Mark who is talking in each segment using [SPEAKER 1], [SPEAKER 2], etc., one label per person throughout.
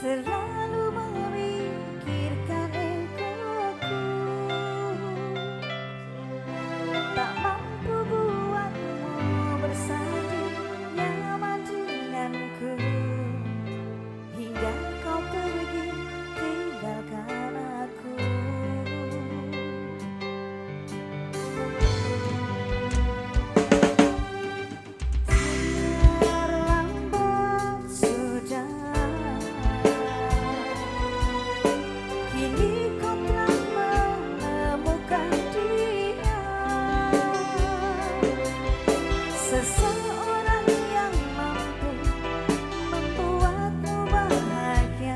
[SPEAKER 1] selalu memikirkan egoku, tak mampu buatmu bersanding nyaman denganku, hingga kau pergi tinggalkan aku. Terlambat sudah, kini kau telah menemukan dia, seseorang yang mampu membuatmu bahagia.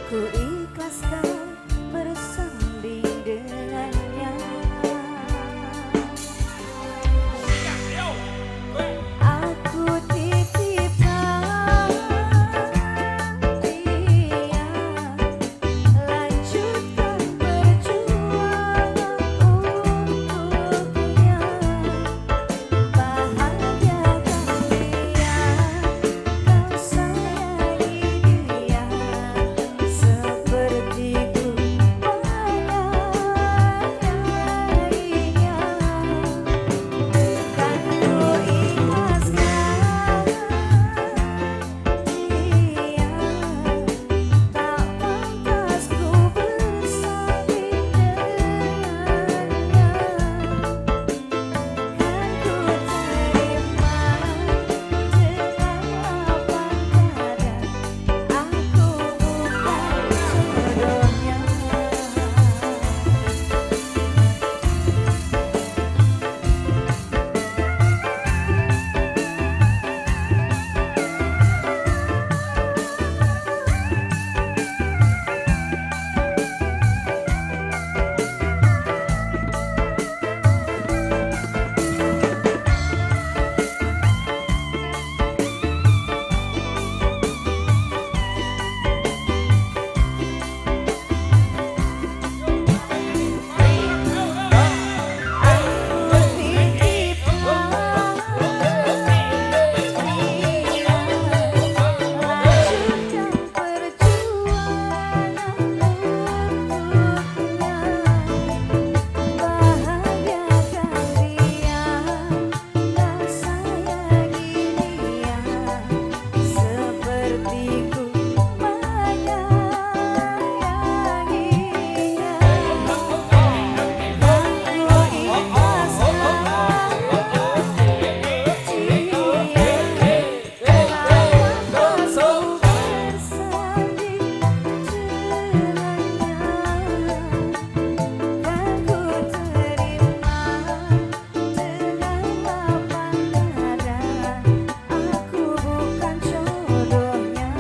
[SPEAKER 1] Ku ikhlaskan bersanding dengannya. Aku titipkan dia, lanjutkan berjuang untuknya, bahagiakan dia, kau sayangi dia sepertiku menyayanginya. Kan ku ikhlaskan dia, tak pantas ku bersanding dengannya. Kan ku terima dengan lapang dada, aku bukan jodohnya.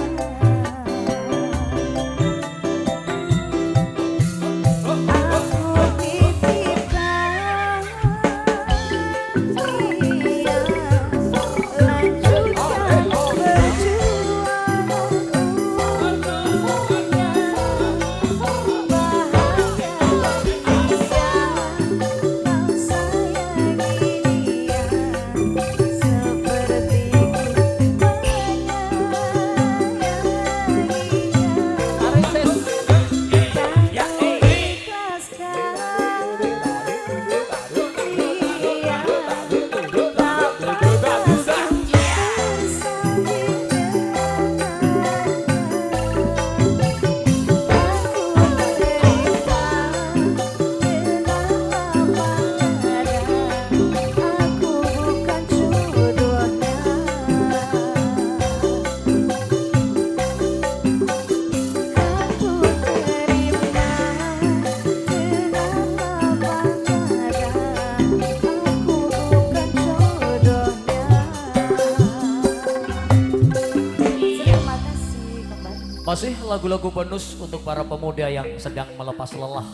[SPEAKER 2] Masih lagu-lagu bonus untuk para pemuda yang sedang melepas lelah.